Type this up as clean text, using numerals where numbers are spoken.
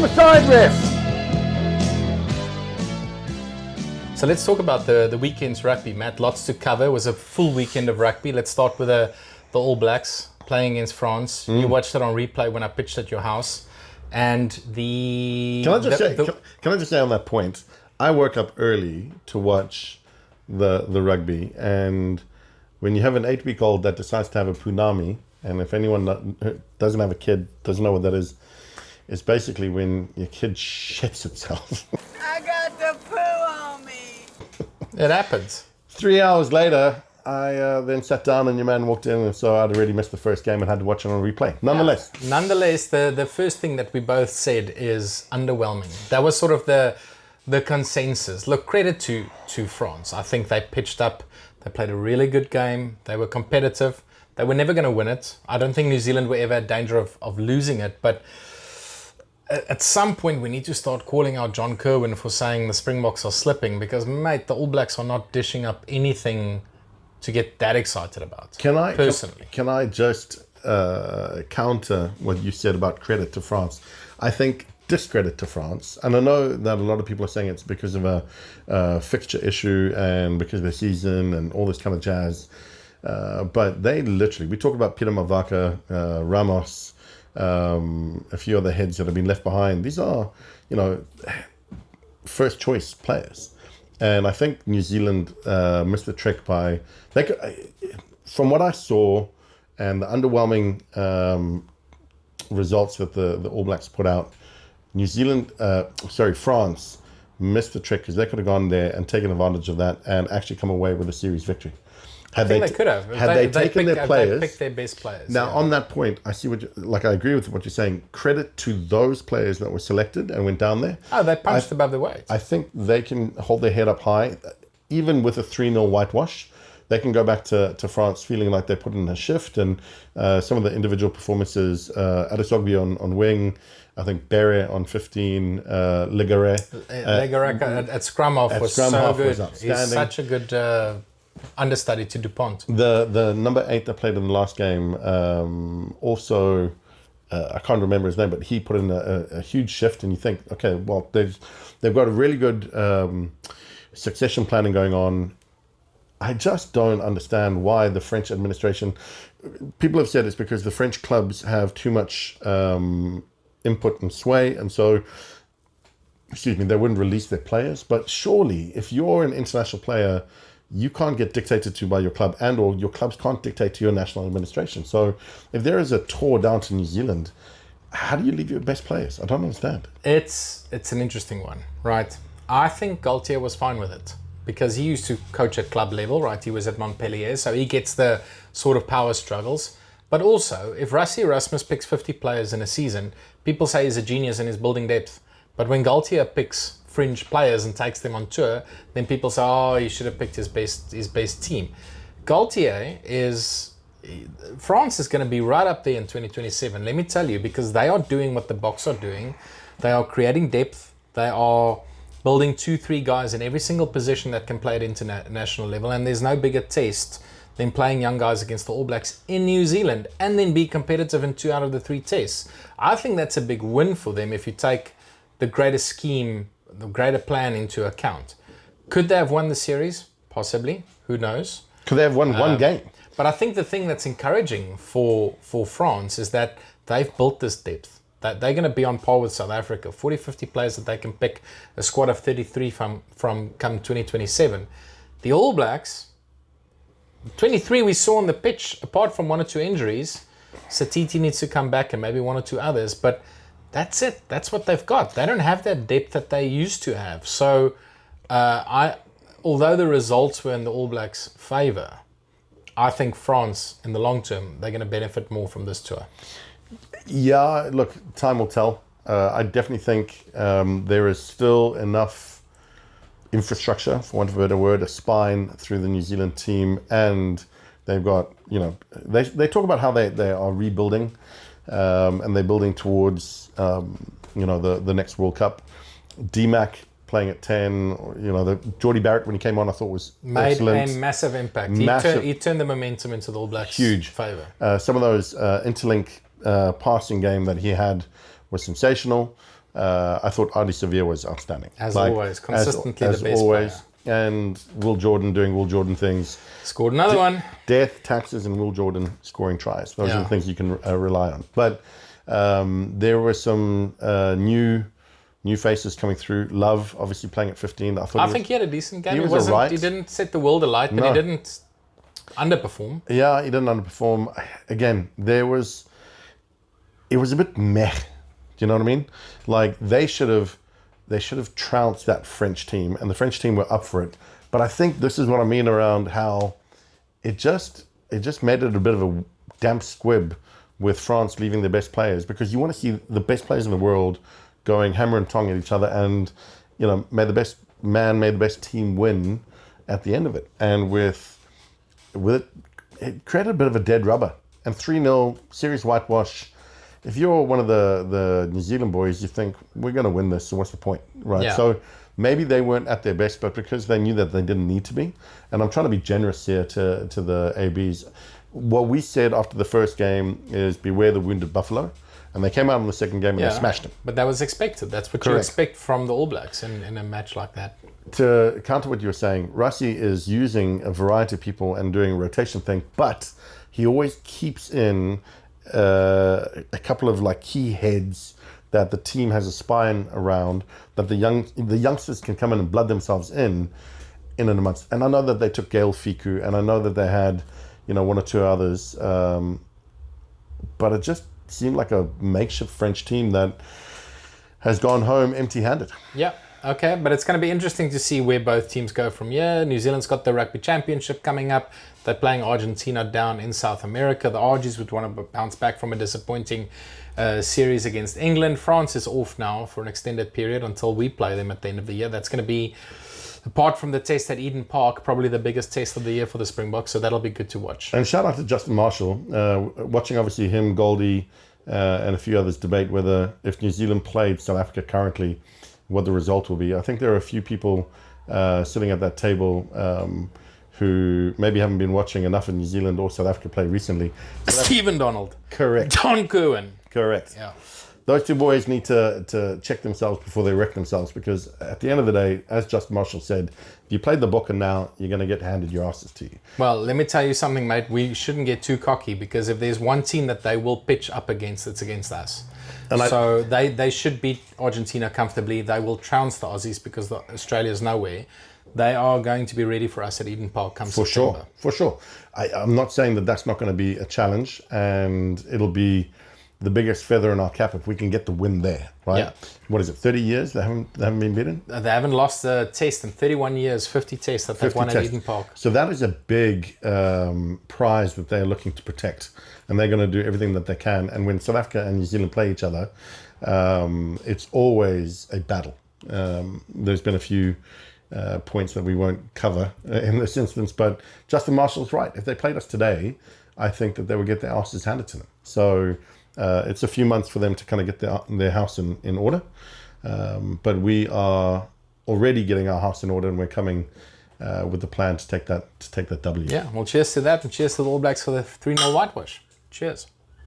Suicide riff! So let's talk about the weekend's rugby, Matt. Lots to cover. It was a full weekend of rugby. Let's start with the All Blacks playing against France. You watched it on replay when I pitched at your house. And Can I just say on that point, I woke up early to watch the rugby, and when you have an 8-week-old that decides to have a punami, and if anyone doesn't have a kid, doesn't know what that is, it's basically when your kid shits itself. I got the poo on me. it happens. 3 hours later, I then sat down and your man walked in, and so I'd already missed the first game and had to watch it on replay. Nonetheless, the first thing that we both said is underwhelming. That was sort of the consensus. Look, credit to France. I think they pitched up. They played a really good game. They were competitive. They were never going to win it. I don't think New Zealand were ever in danger of losing it, but at some point we need to start calling out John Kirwan for saying the Springboks are slipping, because, mate, the All Blacks are not dishing up anything to get that excited about. Can I just counter what you said about credit to France? I think discredit to France, and I know that a lot of people are saying it's because of a fixture issue and because of the season and all this kind of jazz, but they literally, we talk about Peter Mavaka, Ramos, a few other heads that have been left behind. These are, first choice players. And I think New Zealand missed the trick by, from what I saw and the underwhelming results that the All Blacks put out, France missed the trick, because they could have gone there and taken advantage of that and actually come away with a series victory. I think they could have. Had they taken their players. They picked their best players. Now, on that point, I see I agree with what you're saying. Credit to those players that were selected and went down there. Oh, they punched above their weight. I think they can hold their head up high. Even with a 3-0 whitewash, they can go back to France feeling like they put in a shift. And some of the individual performances, Adesogbi on wing, I think Bere on 15, Legare at scrum half was so good. He's such a good understudy to Dupont. The number 8 that played in the last game, also, I can't remember his name, but he put in a huge shift, and you think, okay, well, they've got a really good succession planning going on. I just don't understand why the French administration, people have said it's because the French clubs have too much input and sway, and so, they wouldn't release their players. But surely, if you're an international player, you can't get dictated to by your club, and or your clubs can't dictate to your national administration. So if there is a tour down to New Zealand, how do you leave your best players? I don't understand. It's an interesting one, right? I think Galtier was fine with it, because he used to coach at club level, right? He was at Montpellier, so he gets the sort of power struggles. But also, if Rassie Erasmus picks 50 players in a season, people say he's a genius and he's building depth. But when Galtier picks fringe players and takes them on tour, then people say, oh, he should have picked his best team. Galtier France is going to be right up there in 2027, let me tell you, because they are doing what the Boks are doing. They are creating depth. They are building 2-3 guys in every single position that can play at international level, and there's no bigger test than playing young guys against the All Blacks in New Zealand and then be competitive in 2 out of the 3 tests. I think that's a big win for them if you take the greater scheme, the greater plan into account. Could they have won the series? Possibly. Who knows? Could they have won one game? But I think the thing that's encouraging for France is that they've built this depth. That they're going to be on par with South Africa. 40, 50 players that they can pick a squad of 33 from come 2027. The All Blacks, 23 we saw on the pitch, apart from 1 or 2 injuries. Satiti needs to come back and maybe 1 or 2 others. But that's it. That's what they've got. They don't have that depth that they used to have. So, although the results were in the All Blacks' favour, I think France, in the long term, they're going to benefit more from this tour. Yeah, look, time will tell. I definitely think there is still enough infrastructure, for want of a better word, a spine through the New Zealand team, and they've got, they talk about how they are rebuilding, and they're building towards, the next World Cup. DMAC playing at 10, the Geordie Barrett when he came on, I thought was excellent. Made a massive impact. He turned the momentum into the All Blacks' favour. Some of those interlink passing game that he had was sensational. I thought Adi Sevilla was outstanding. As always, consistently the best player. And Will Jordan doing Will Jordan things. Scored another one. Death, taxes, and Will Jordan scoring tries. Those are the things you can rely on. But there were some new faces coming through. Love, obviously playing at 15. I think he had a decent game. He was alright. He didn't set the world alight, but he didn't underperform. Yeah, he didn't underperform. Again, it was a bit meh. Do you know what I mean? Like they should have trounced that French team, and the French team were up for it. But I think this is what I mean around how it just made it a bit of a damp squib with France leaving their best players, because you want to see the best players in the world going hammer and tong at each other, and may the best team win at the end of it. And with it created a bit of a dead rubber, and 3-0 series whitewash. If you're one of the New Zealand boys, you think we're going to win this, so what's the point, right? Yeah. So maybe they weren't at their best, but because they knew that they didn't need to be. And I'm trying to be generous here to the ABs. What we said after the first game is beware the wounded buffalo. And they came out in the second game and they smashed them. But that was expected. That's what you expect from the All Blacks in a match like that. To counter what you were saying, Rassie is using a variety of people and doing a rotation thing, but he always keeps in a couple of like key heads that the team has a spine around, that the youngsters can come in and blood themselves in and amongst. And I know that they took Gail Fiku, and I know that they had one or two others, but it just seemed like a makeshift French team that has gone home empty-handed. Yeah. Okay, but it's going to be interesting to see where both teams go from here. New Zealand's got the Rugby Championship coming up. They're playing Argentina down in South America. The Argies would want to bounce back from a disappointing series against England. France is off now for an extended period until we play them at the end of the year. That's going to be, apart from the test at Eden Park, probably the biggest test of the year for the Springboks, so that'll be good to watch. And shout out to Justin Marshall. Watching obviously him, Goldie, and a few others debate whether if New Zealand played South Africa currently, what the result will be. I think there are a few people sitting at that table who maybe haven't been watching enough of New Zealand or South Africa play recently. Stephen Donald. Correct. John Cohen. Correct. Yeah. Those two boys need to check themselves before they wreck themselves, because at the end of the day, as Justin Marshall said, if you played the book and now you're going to get handed your asses to you. Well, let me tell you something, mate. We shouldn't get too cocky, because if there's one team that they will pitch up against, it's against us. So they should beat Argentina comfortably. They will trounce the Aussies because Australia's nowhere. They are going to be ready for us at Eden Park come September. For sure. I'm not saying that that's not going to be a challenge, and it'll be the biggest feather in our cap if we can get the win there, right? Yeah. What is it, 30 years they haven't been beaten? They haven't lost a test in 31 years, 50 tests that they've won at Eden Park. So that is a big prize that they're looking to protect, and they're going to do everything that they can. And when South Africa and New Zealand play each other, it's always a battle. There's been a few points that we won't cover in this instance, but Justin Marshall's right. If they played us today, I think that they would get their asses handed to them. So it's a few months for them to kind of get their house in order. But we are already getting our house in order, and we're coming with the plan to take that W. Yeah, well, cheers to that, and cheers to the All Blacks for the 3-0 whitewash. Cheers.